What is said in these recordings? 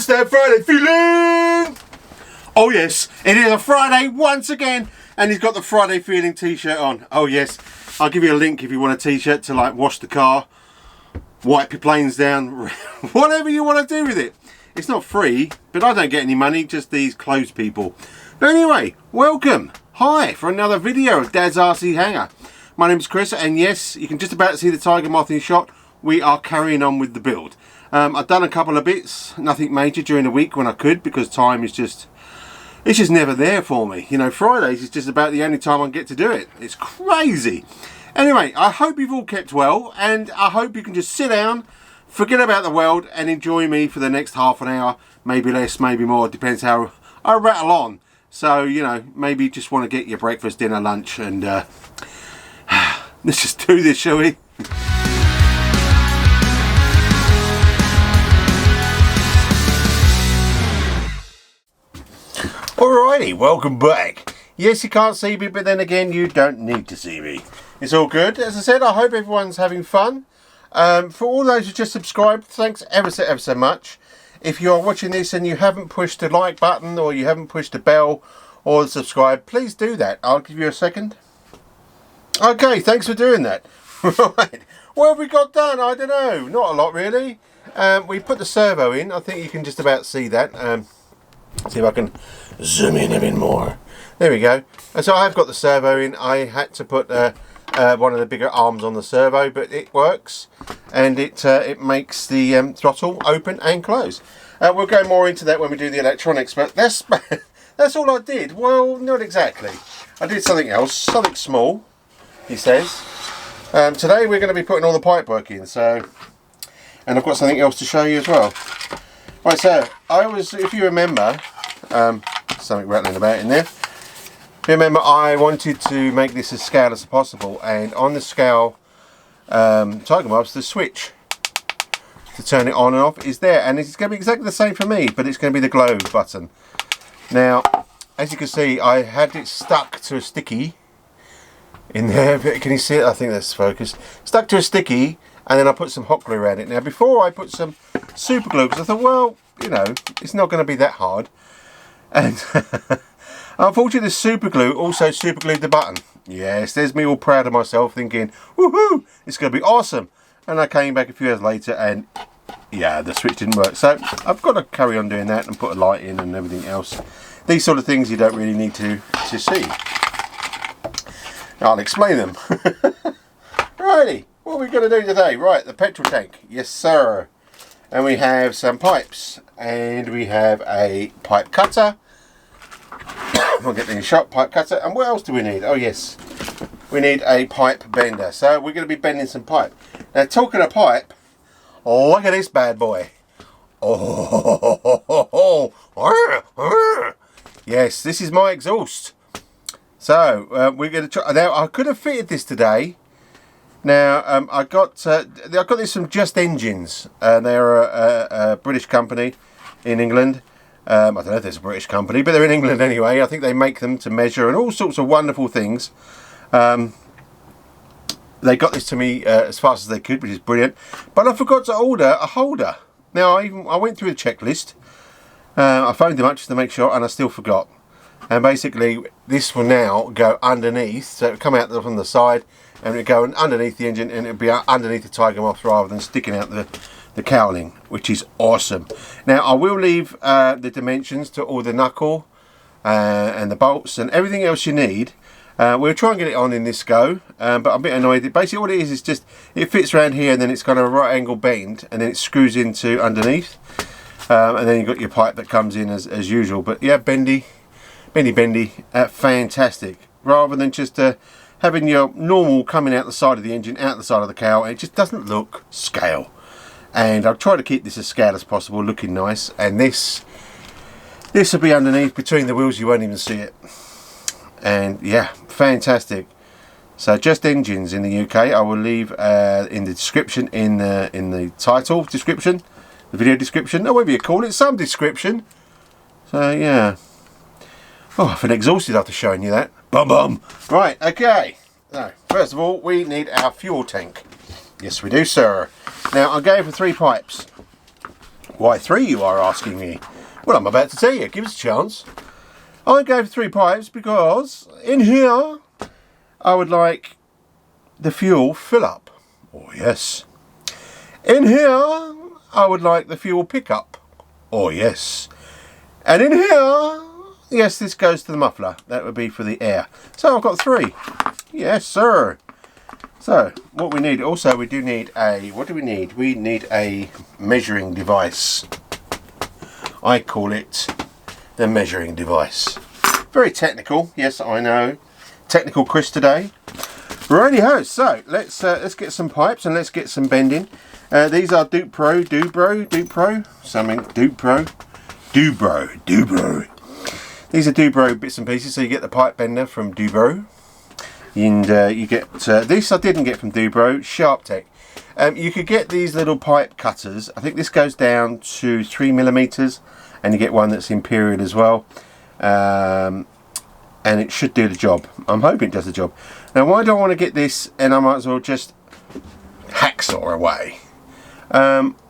What's that Friday feeling? Oh yes, it is a Friday once again, and he's got the Friday feeling t-shirt on. Oh yes, I'll give you a link if you want a t-shirt to like wash the car, wipe your planes down, whatever you want to do with it. It's not free, but I don't get any money, just these clothes people. But anyway, welcome. Hi for another video of Dad's RC Hangar. My name's Chris, and yes, you can just about see the Tiger Moth in shot. We are carrying on with the build. I've done a couple of bits, nothing major during the week when I could, because time is just... it's just never there for me. You know, Fridays is just about the only time I get to do it. It's crazy. Anyway, I hope you've all kept well, and I hope you can just sit down, forget about the world, and enjoy me for the next half an hour, maybe less, maybe more, depends how I rattle on. So, you know, maybe you just want to get your breakfast, dinner, lunch, and let's just do this, shall we? Alrighty, welcome back. Yes, you can't see me, but then again, you don't need to see me. It's all good. As I said, I hope everyone's having fun. For all those who just subscribed, thanks ever so much. If you're watching this and you haven't pushed the like button, or you haven't pushed the bell or the subscribe, please do that. I'll give you a second. Okay, thanks for doing that. Right, what have we got done? I don't know. Not a lot, really. We put the servo in. I think you can just about see that. See if I can zoom in a bit more. There we go. And so I've got the servo in. I had to put one of the bigger arms on the servo, but it works, and it makes the throttle open and close. We'll go more into that when we do the electronics, but that's all I did. Well, not exactly. I did something else, something small, he says. Today we're going to be putting all the pipe work in, so, and I've got something else to show you as well. Right, so if you remember, something rattling about in there. Remember, I wanted to make this as scale as possible, and on the scale Tiger Moths, the switch to turn it on and off is there, and it's going to be exactly the same for me, but it's going to be the glow button. Now, as you can see, I had it stuck to a sticky in there. Can you see it? I think that's focused. Stuck to a sticky, and then I put some hot glue around it. Now, before I put some super glue, because I thought, well, you know, it's not going to be that hard, and unfortunately, the super glue also super glued the button. Yes, there's me all proud of myself, thinking, woohoo, it's going to be awesome. And I came back a few hours later, and yeah, the switch didn't work. So I've got to carry on doing that and put a light in and everything else. These sort of things you don't really need to see. I'll explain them. Righty, what are we going to do today? Right, the petrol tank. Yes, sir. And we have some pipes, and we have a pipe cutter. We'll get the shot, pipe cutter. And what else do we need? Oh yes, we need a pipe bender. So we're going to be bending some pipe. Now, talking of pipe, look at this bad boy. Oh, yes, this is my exhaust. So we're going to try. Now, I could have fitted this today. Now, I got this from Just Engines. They're a British company in England. I don't know if it's a British company, but they're in England anyway. I think they make them to measure and all sorts of wonderful things. They got this to me as fast as they could, which is brilliant. But I forgot to order a holder. Now, I went through the checklist. I phoned them up just to make sure, and I still forgot. And basically, this will now go underneath. So it'll come out from the side, and it'll go underneath the engine, and it'll be underneath the Tiger Moth rather than sticking out the cowling, which is awesome. Now, I will leave the dimensions to all the knuckle and the bolts and everything else you need. We'll try and get it on in this go, but I'm a bit annoyed. Basically, what it is just, it fits around here, and then it's got a right angle bend, and then it screws into underneath. And then you've got your pipe that comes in as usual. But yeah, bendy, fantastic. Rather than just having your normal coming out the side of the engine, out the side of the cowl, it just doesn't look scale. And I'll try to keep this as scale as possible, looking nice. And this will be underneath between the wheels, you won't even see it. And yeah, fantastic. So Just Engines in the UK. I will leave in the description, in the title description, the video description, or whatever you call it, some description. So yeah. Oh, I feel exhausted after showing you that. Bum bum. Right, okay. So first of all, we need our fuel tank. Yes, we do, sir. Now I'm going for 3 pipes. Why 3, you are asking me? Well, I'm about to tell you. Give us a chance. I go for 3 pipes because in here I would like the fuel fill up. Oh yes. In here I would like the fuel pickup. Oh yes. And in here, yes, this goes to the muffler. That would be for the air. So I've got 3. Yes, sir. So what we need, also we do need a, what do we need? We need a measuring device. I call it the measuring device. Very technical, yes, I know. Technical Chris today. Righty-ho, so let's get some pipes and let's get some bending. These are Dubro. These are Dubro bits and pieces, so you get the pipe bender from Dubro. And you get, this I didn't get from Dubro, Sharp Tech. You could get these little pipe cutters. I think this goes down to 3mm, and you get one that's Imperial as well. And it should do the job. I'm hoping it does the job. Now why do I want to get this, and I might as well just hacksaw away?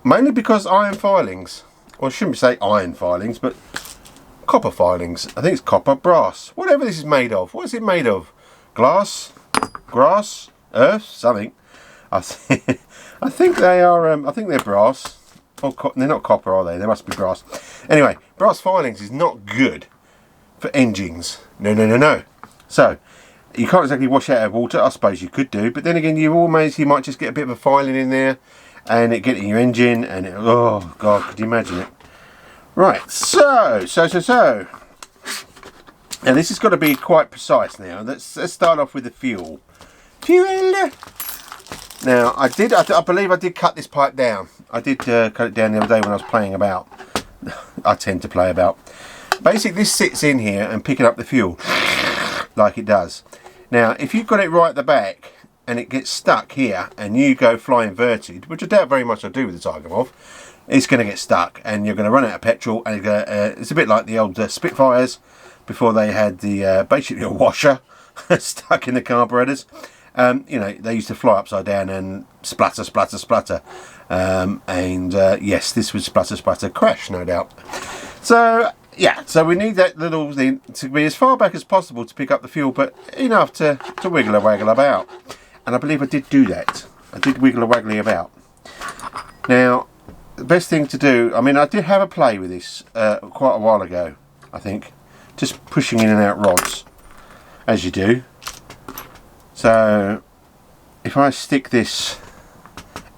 Mainly because iron filings. Well, I shouldn't say iron filings, but copper filings. I think it's copper, brass, whatever this is made of. What is it made of? Glass, grass, earth, something. I think they are. I think they're brass. Or they're not copper, are they? They must be brass. Anyway, brass filings is not good for engines. No. So you can't exactly wash out of water. I suppose you could do, but then again, you might just get a bit of a filing in there, and it get in your engine, and it, oh god, could you imagine it? Right. So. Now this has got to be quite precise now. Let's start off with the fuel. Fuel! Now I believe I did cut this pipe down. I did cut it down the other day when I was playing about. I tend to play about. Basically this sits in here and picking up the fuel like it does. Now if you've got it right at the back and it gets stuck here and you go fly inverted, which I doubt very much I do with the Tiger Moth, it's going to get stuck and you're going to run out of petrol, and it's a bit like the old Spitfires before they had the basically a washer stuck in the carburetors. You know, they used to fly upside down and splatter. Yes, this would splatter, crash, no doubt. So yeah, so we need that little thing to be as far back as possible to pick up the fuel, but enough to wiggle and waggle about. And I believe I did do that. I did wiggle and waggly about. Now, the best thing to do, I mean, I did have a play with this quite a while ago, I think. Just pushing in and out rods, as you do. So, if I stick this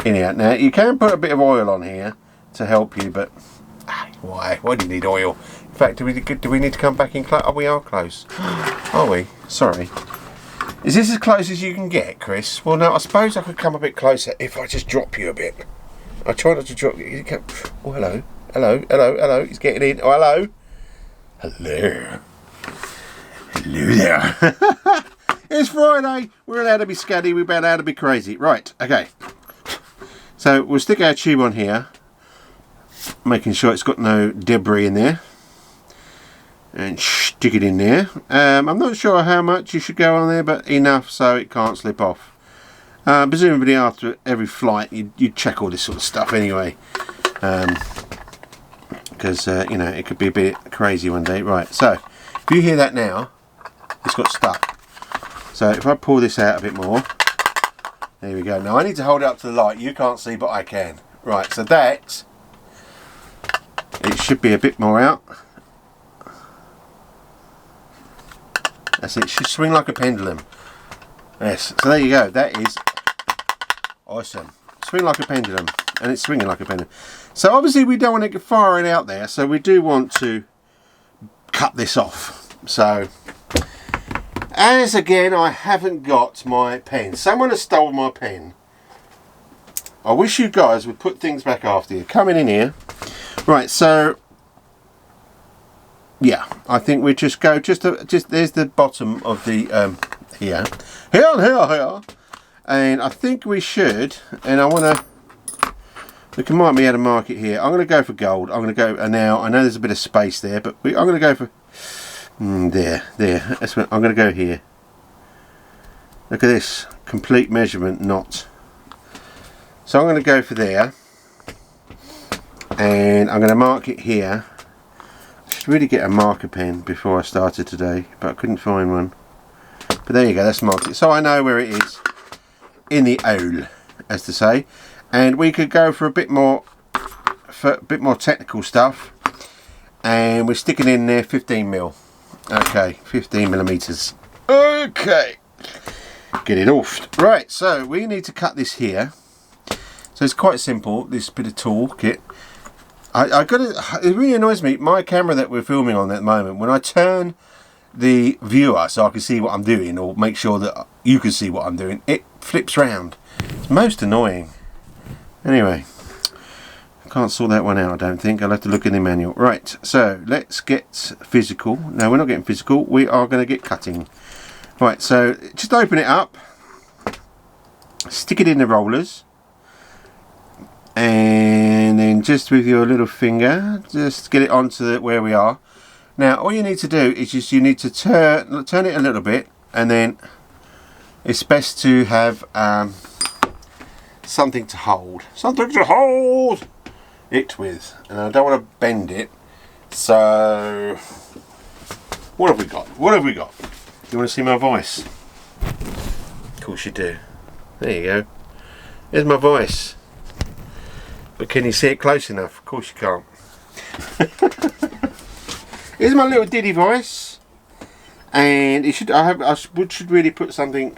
in here, now you can put a bit of oil on here to help you, but why? Why do you need oil? In fact, do we need to come back in close? Oh, we are close. Are we? Sorry. Is this as close as you can get, Chris? Well, no, I suppose I could come a bit closer if I just drop you a bit. I try not to drop you. Oh, hello. He's getting in. Oh, hello. Hello there. It's Friday. We're allowed to be scatty. We're allowed to be crazy. Right, okay. So we'll stick our tube on here, making sure it's got no debris in there, and stick it in there. I'm not sure how much you should go on there, but enough so it can't slip off. Presumably after every flight you check all this sort of stuff anyway. Because you know, it could be a bit crazy one day. Right, so if you hear that now, it's got stuck. So if I pull this out a bit more, there we go. Now I need to hold it up to the light. You can't see, but I can. Right, so that, it should be a bit more out. That's it. It should swing like a pendulum. Yes, so there you go. That is awesome. Swing like a pendulum, and it's swinging like a pendulum. So obviously we don't want to get firing out there, so we do want to cut this off. So, as again, I haven't got my pen. Someone has stolen my pen. I wish you guys would put things back after you. Coming in here. Right, so yeah, I think we just go just there's the bottom of the here, and I think we should, and I want to. We might be able to mark it here. I'm going to go for gold. I'm going to go now. I know there's a bit of space there, but I'm going to go for there. That's what I'm going to go here. Look at this complete measurement knot. So I'm going to go for there, and I'm going to mark it here. I should really get a marker pen before I started today, but I couldn't find one. But there you go, that's marked it, so I know where it is in the owl, as to say. And we could go for a bit more technical stuff, and we're sticking in there 15mm. Okay, 15mm. Okay, get it off. Right, so we need to cut this here. So it's quite simple, this bit of tool kit. It really annoys me, my camera that we're filming on at the moment, when I turn the viewer so I can see what I'm doing, or make sure that you can see what I'm doing, it flips round. It's most annoying. Anyway, I can't sort that one out, I don't think. I'll have to look in the manual. Right, so let's get physical. No, we're not getting physical, we are going to get cutting. Right, so just open it up, stick it in the rollers, and then just with your little finger, just get it onto where we are. Now, all you need to do is just you need to turn it a little bit, and then it's best to have something to hold it with. And I don't want to bend it. So, what have we got? What have we got? You want to see my voice? Of course you do. There you go. There's my voice. But can you see it close enough? Of course you can't. Here's my little diddy voice, and it should. I should really put something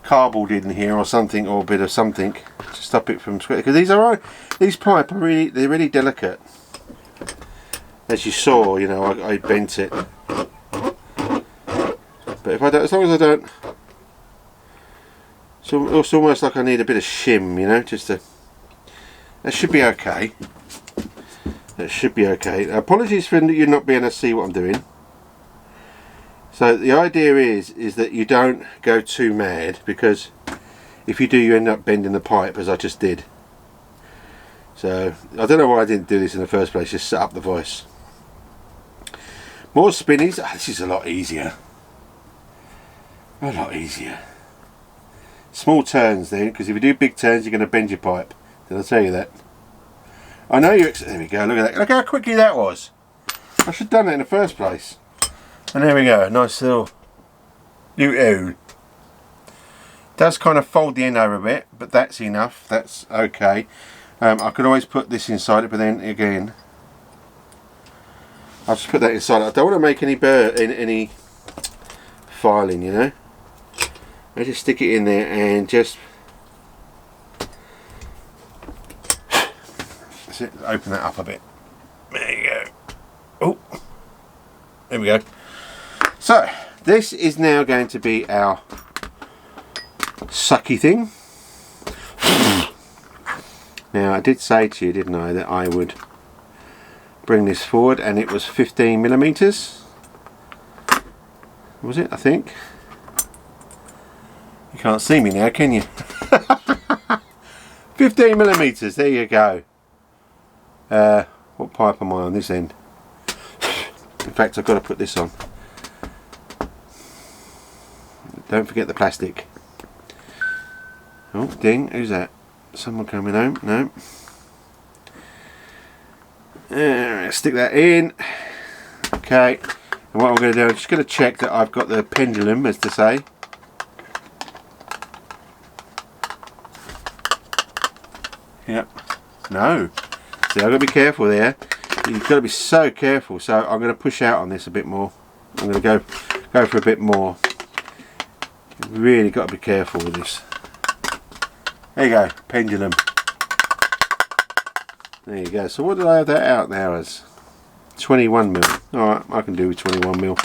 cardboard in here or something, or a bit of something to stop it from squirting. Because these pipe are really delicate. As you saw, you know, I bent it. But if I don't, as long as I don't, so it's almost like I need a bit of shim, you know, just to. That should be okay. That should be okay. Apologies for you not being able to see what I'm doing. So the idea is that you don't go too mad, because if you do, you end up bending the pipe, as I just did. So I don't know why I didn't do this in the first place. Just set up the voice. More spinnies. Oh, this is a lot easier. A lot easier. Small turns then, because if you do big turns, you're going to bend your pipe. Did I tell you that? I know you. There we go. Look at that. Look how quickly that was. I should have done that in the first place. And there we go. Nice little. Does kind of fold the end over a bit, but that's enough. That's okay. I could always put this inside it, but then again, I'll just put that inside. I don't want to make any filing, you know. I just stick it in there and just. Open that up a bit. There you go. Oh, there we go. So this is now going to be our sucky thing. Now I did say to you, didn't I, that I would bring this forward, and it was 15mm. Was it? I think. You can't see me now, can you? 15mm. There you go. What pipe am I on this end? In fact, I've got to put this on. Don't forget the plastic. Oh, ding, who's that? Someone coming home? No. Stick that in. Okay. And what I'm going to do, I'm just going to check that I've got the pendulum, as to say. Yep. No. See, I've got to be careful there. You've got to be so careful. So I'm going to push out on this a bit more. I'm going to go for a bit more. You've really got to be careful with this. There you go, pendulum. There you go. So what did I have that out now as? 21mm. Alright, I can do with 21mm.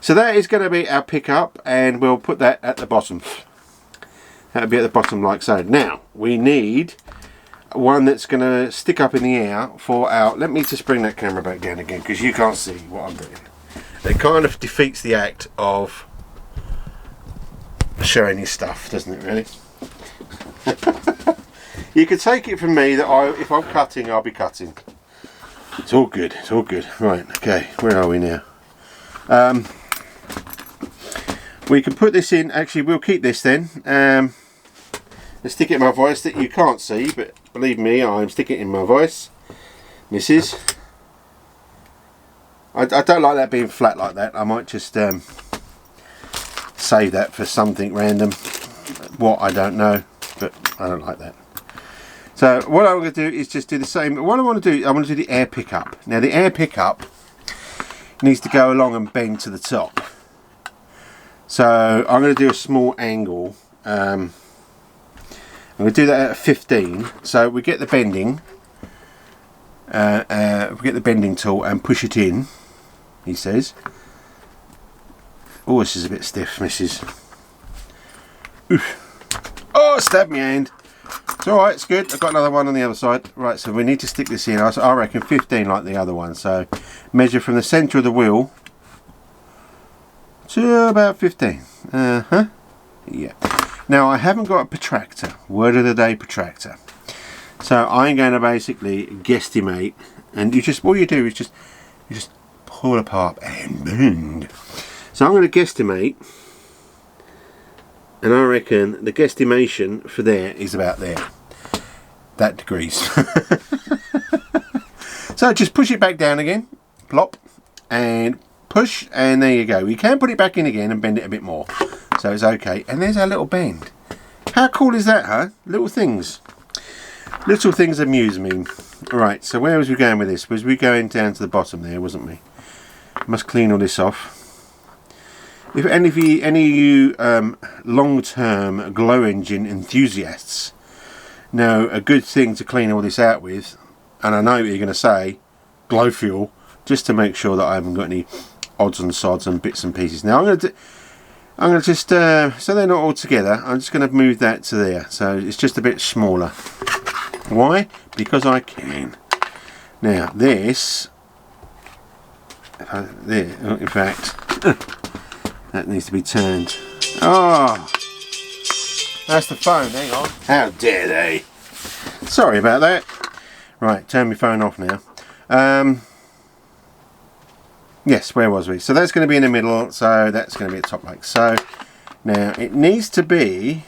So that is going to be our pickup, and we'll put that at the bottom. That'll be at the bottom like so. Now, we need one that's going to stick up in the air for our... Let me just bring that camera back down again, because you can't see what I'm doing. It kind of defeats the act of showing you stuff, doesn't it, really? You can take it from me that if I'm cutting, I'll be cutting. It's all good, it's all good. Right, okay, where are we now? We can put this in. Actually, we'll keep this then. Let's stick it in my voice that you can't see, but Believe me, I'm sticking it in my voice, missus. I don't like that being flat like that. I might just save that for something random. What, I don't know, but I don't like that. So what I'm going to do is just do the same. What I want to do, I want to do the air pickup. Now the air pickup needs to go along and bend to the top. So I'm going to do a small angle. I'm going to do that at 15. So we get the bending. We get the bending tool and push it in. He says. Oh, this is a bit stiff, missus. Oof. Oh, stabbed my hand. It's alright, it's good. I've got another one on the other side. Right, so we need to stick this in. I reckon 15 like the other one. So measure from the centre of the wheel to about 15. Yeah. Now I haven't got a protractor. Word of the day, protractor. So I'm going to basically guesstimate, and you just, all you do is you just pull apart and bend. So I'm going to guesstimate. And I reckon the guesstimation for there is about there. That degrees. So just push it back down again. Plop. And push. And there you go. You can put it back in again and bend it a bit more. So it's okay. And there's our little bend. How cool is that, huh? Little things. Little things amuse me. Right, so where was we going with this? Was we going down to the bottom there, wasn't we? Must clean all this off. If any of you long-term glow engine enthusiasts know a good thing to clean all this out with, and I know what you're going to say, glow fuel, just to make sure that I haven't got any odds and sods and bits and pieces. Now I'm going to just so they're not all together. I'm just going to move that to there, so it's just a bit smaller. Why? Because I can. Now this, there, in fact. That needs to be turned. Oh, that's the phone. Hang on. How dare they? Sorry about that. Right, turn my phone off now. Yes, where was we? So that's going to be in the middle. So that's going to be a top like so. Now it needs to be.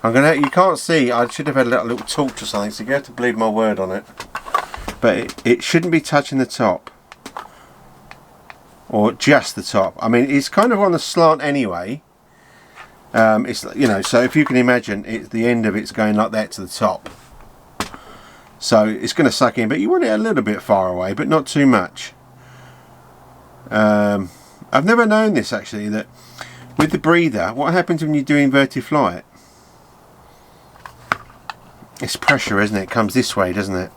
You can't see. I should have had a little torch or something. So you have to believe my word on it. But it shouldn't be touching the top. Or just the top. I mean, it's kind of on the slant anyway. It's, you know, so if you can imagine, it's the end of it's going like that to the top. So it's going to suck in, but you want it a little bit far away, but not too much. I've never known this actually, that with the breather, what happens when you do inverted flight? It's pressure, isn't it? It comes this way, doesn't it?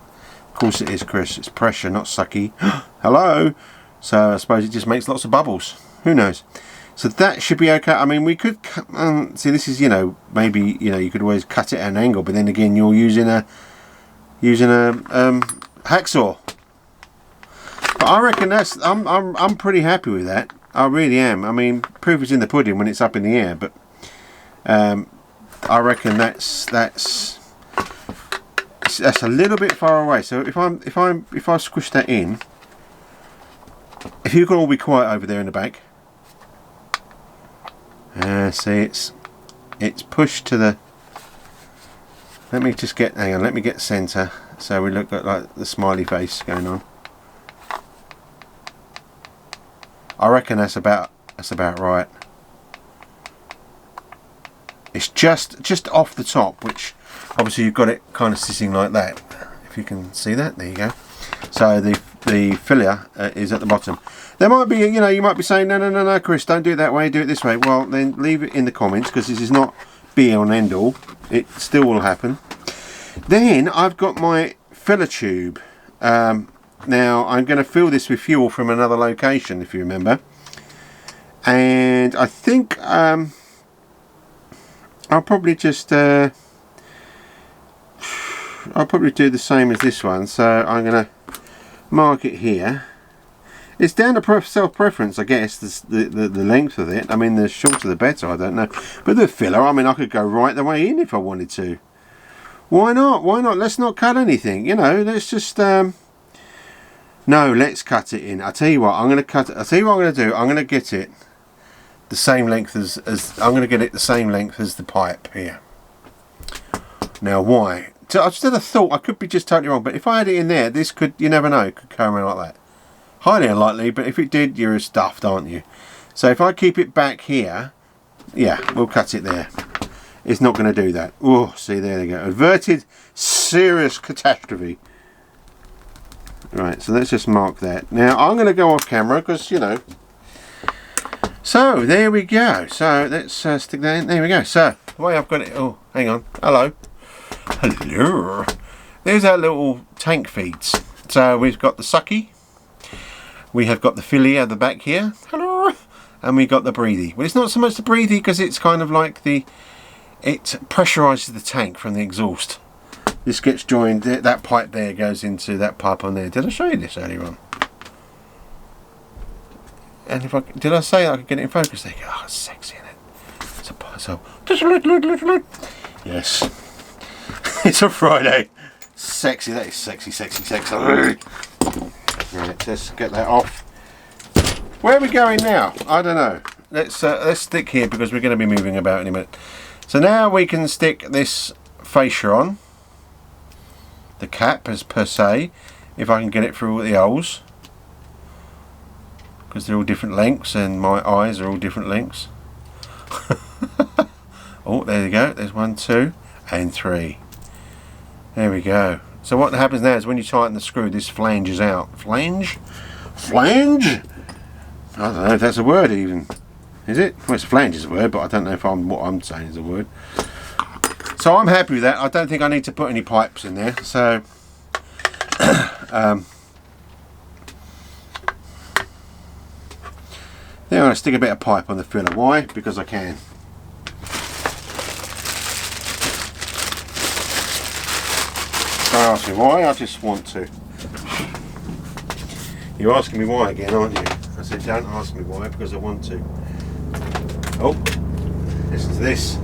Of course it is, Chris. It's pressure, not sucky. Hello. So I suppose it just makes lots of bubbles. Who knows? So that should be okay. I mean, we could see. This is, you know, maybe, you know, you could always cut it at an angle, but then again, you're using a hacksaw. But I reckon that's. I'm pretty happy with that. I really am. I mean, proof is in the pudding when it's up in the air. But I reckon that's a little bit far away. So if I squish that in. If you can all be quiet over there in the back. See, it's pushed to the. Let me just get. Hang on. Let me get centre. So we look at like the smiley face going on. I reckon that's about right. It's just off the top, which obviously you've got it kind of sitting like that. If you can see that, there you go. So the filler is at the bottom. There might be, you know, you might be saying, no, Chris, don't do it that way, do it this way. Well, then leave it in the comments, because this is not be all and end all. It still will happen. Then I've got my filler tube. Now I'm going to fill this with fuel from another location, if you remember. And I think I'll probably just I'll probably do the same as this one. So I'm going to mark it here. It's down to self-preference, I guess, the length of it. I mean, the shorter the better, I don't know. But the filler, I mean, I could go right the way in if I wanted to. Why not? Why not? Let's not cut anything, you know. Let's just... No, let's cut it in. I'll tell you what, I'm going to cut it. I'll tell you what I'm going to do. I'm going to get it the same length as I'm going to get it the same length as the pipe here. Now why? So I just had a thought, I could be just totally wrong, but if I had it in there, this could, you never know, it could come around like that. Highly unlikely, but if it did, you're stuffed, aren't you? So if I keep it back here, yeah, we'll cut it there. It's not going to do that. Oh, see, there they go. Averted serious catastrophe. Right, so let's just mark that. Now, I'm going to go off camera because, you know. So, there we go. So, let's stick that in. There we go. So, the way I've got it. Oh, hang on. Hello. Hello. There's our little tank feeds. So, we've got the sucky. We have got the filly at the back here. Hello. And we got the breathy. Well, it's not so much the breathy because it's kind of like it pressurizes the tank from the exhaust. This gets joined, that pipe there goes into that pipe on there. Did I show you this earlier on? And if did I say I could get it in focus? There you go. Oh, it's sexy, isn't it? So yes. It's a Friday. Sexy, that is sexy, sexy, sexy. Right, let's get that off. Where are we going now? I don't know. Let's stick here because we're going to be moving about in a minute. So now we can stick this fascia on. The cap as per se, if I can get it through all the holes, because they're all different lengths and my eyes are all different lengths. Oh, there you go. There's 1, 2 and 3. There we go. So what happens now is when you tighten the screw, this flanges out. Flange? Flange? I don't know if that's a word even. Is it? Well, it's flange is a word, but I don't know if what I'm saying is a word. So I'm happy with that. I don't think I need to put any pipes in there. So then I'm going to stick a bit of pipe on the filler. Why? Because I can. Don't ask me why, I just want to. You're asking me why again, aren't you? I said don't ask me why, because I want to. Oh, listen to this.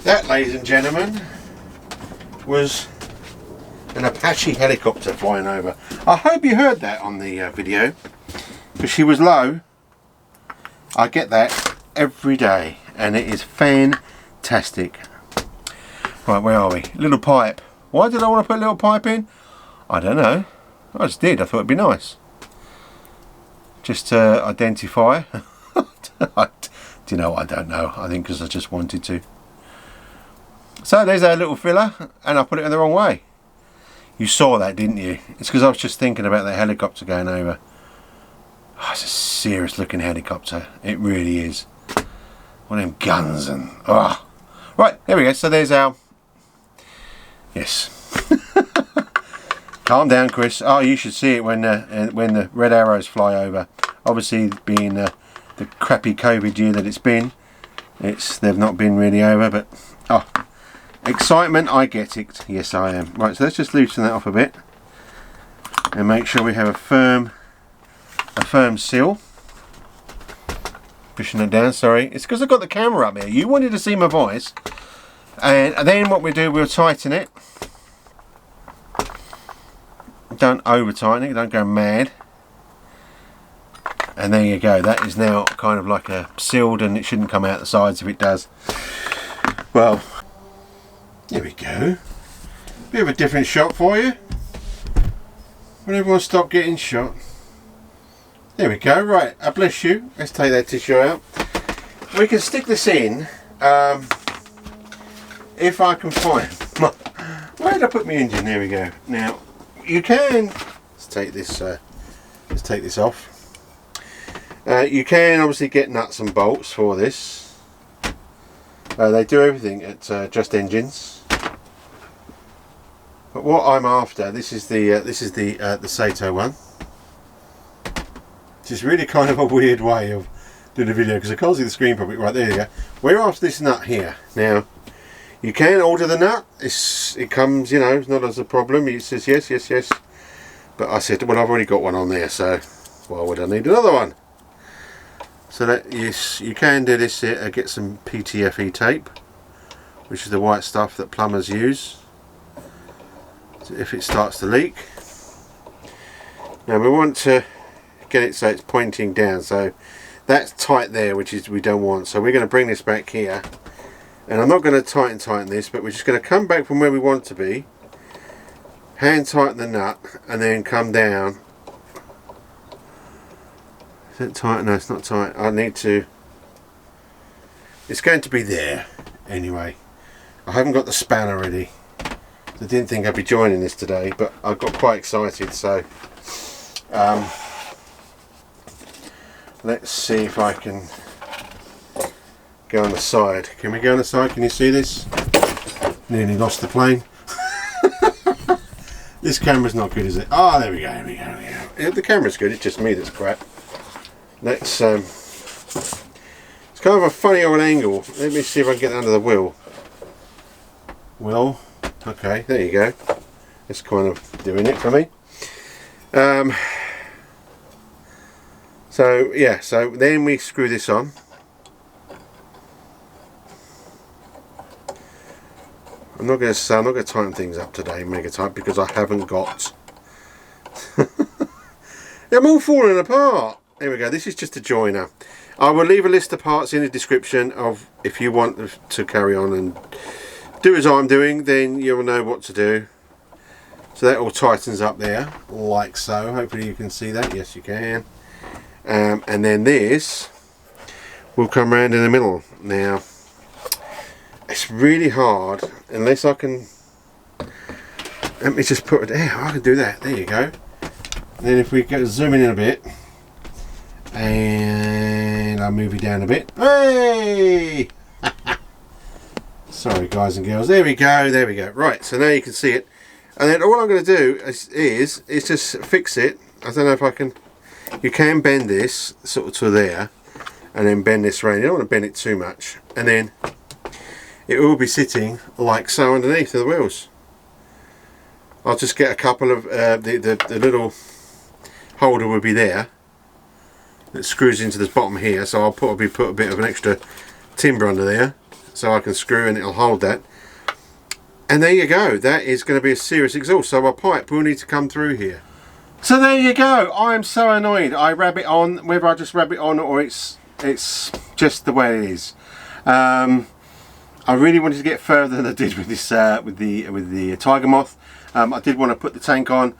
That, ladies and gentlemen, was an Apache helicopter flying over. I hope you heard that on the video, because she was low. I get that every day, and it is fantastic. Right, where are we? Little pipe. Why did I want to put a little pipe in? I don't know. I just did. I thought it'd be nice. Just to identify. Do you know what? I don't know. I think because I just wanted to. So there's our little filler, and I put it in the wrong way. You saw that, didn't you? It's because I was just thinking about that helicopter going over. Oh, it's a serious looking helicopter. It really is. One of them guns and... Oh. Right, there we go. So there's our... Yes. Calm down, Chris. Oh, you should see it when the red arrows fly over. Obviously, being the crappy COVID year that it's been, they've not been really over, but... Oh... Excitement, I get it. Yes, I am. Right, so let's just loosen that off a bit and make sure we have a firm seal. Pushing it down, sorry. It's because I've got the camera up here. You wanted to see my voice. And then what we do, we'll tighten it. Don't over tighten it, don't go mad. And there you go. That is now kind of like a sealed, and it shouldn't come out the sides if it does. Well, there we go. Bit of a different shot for you. When everyone stop getting shot. There we go. Right, I bless you. Let's take that tissue out. We can stick this in. If I can find. Where did I put my engine? There we go. Now you can. Let's take this. Let's take this off. You can obviously get nuts and bolts for this. They do everything at Just Engines. But what I'm after, this is the Saito one. Which is really kind of a weird way of doing a video because I can't see the screen properly. Right, there you go. We're after this nut here. Now, you can order the nut. It comes, you know, it's not as a problem. It says yes, yes, yes. But I said, well, I've already got one on there, so why would I need another one? So that, yes, you can do this here, get some PTFE tape, which is the white stuff that plumbers use if it starts to leak. Now we want to get it so it's pointing down, so that's tight there, which is we don't want. So we're going to bring this back here, and I'm not going to tighten this, but we're just going to come back from where we want to be, hand tighten the nut, and then come down. Is it tight? No, it's not tight. I need to, it's going to be there anyway. I haven't got the spanner ready. I didn't think I'd be joining this today, but I got quite excited, so let's see if I can go on the side. Can we go on the side? Can you see this? Nearly lost the plane. This camera's not good, is it? Oh, there we go, there we go, there we go. Yeah, the camera's good, it's just me that's crap. Let's, it's kind of a funny old angle. Let me see if I can get under the wheel. Well, okay, there you go. It's kind of doing it for me. So yeah, so then we screw this on. I'm not going to tighten things up today, mega tight, because I haven't got. I'm all falling apart. There we go. This is just a joiner. I will leave a list of parts in the description of if you want to carry on and do as I'm doing, then you'll know what to do. So that all tightens up there, like so. Hopefully you can see that. Yes, you can. And then this will come around in the middle. Now, it's really hard unless I can. Let me just put it there. I can do that. There you go. And then if we go zooming in a bit, and I'll move you down a bit. Hey! Sorry, guys and girls. There we go. There we go. Right. So now you can see it. And then all I'm going to do is just fix it. I don't know if I can. You can bend this sort of to there, and then bend this round. You don't want to bend it too much, and then it will be sitting like so underneath the wheels. I'll just get a couple of the little holder will be there that screws into this bottom here, so I'll probably put a bit of an extra timber under there so I can screw and it'll hold that. And there you go. That is going to be a serious exhaust, so our pipe will need to come through here. So there you go. I am so annoyed. I rab it on, whether I just rab it on or it's just the way it is. I really wanted to get further than I did with this with the Tiger Moth. I did want to put the tank on.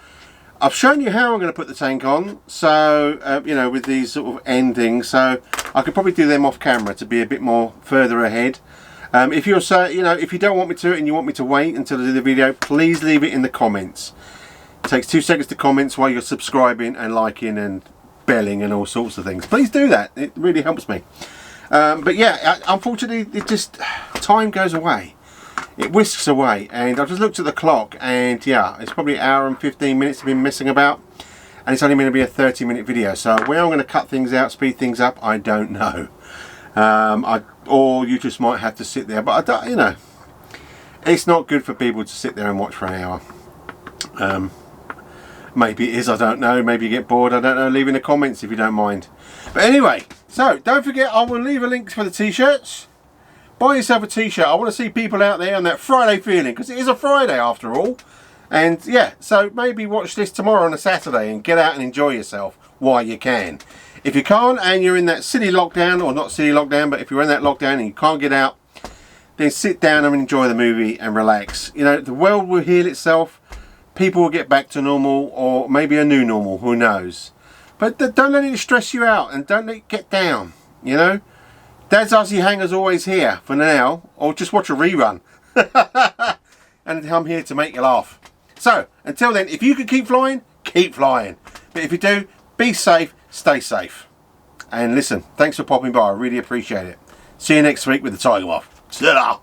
I've shown you how I'm going to put the tank on, so you know, with these sort of endings, so I could probably do them off camera to be a bit more further ahead. If you're if you don't want me to and you want me to wait until I do the video, please leave it in the comments. It takes 2 seconds to comment while you're subscribing and liking and belling and all sorts of things. Please do that. It really helps me. But yeah, unfortunately, it just time goes away. It whisks away, and I just looked at the clock, and yeah, it's probably an hour and 15 minutes I've been messing about, and it's only going to be a 30-minute video. So where I'm going to cut things out, speed things up, I don't know. Or you just might have to sit there, but I don't, you know, it's not good for people to sit there and watch for an hour. Maybe it is, I don't know. Maybe you get bored, I don't know. Leave in the comments if you don't mind. But anyway, so don't forget, I will leave a link for the t-shirts. Buy yourself a t-shirt. I want to see people out there on that Friday feeling, because it is a Friday after all. And yeah, so maybe watch this tomorrow on a Saturday and get out and enjoy yourself while you can. If you can't and you're in that city lockdown, or not city lockdown, but if you're in that lockdown and you can't get out, then sit down and enjoy the movie and relax. You know, the world will heal itself. People will get back to normal, or maybe a new normal, who knows. But don't let it stress you out, and don't let it get down, you know. Dad's Aussie Hanger's always here for now, or just watch a rerun. And I'm here to make you laugh. So, until then, if you can keep flying, keep flying. But if you do, be safe, stay safe. And listen, thanks for popping by, I really appreciate it. See you next week with the Tiger Moth. Ta-da!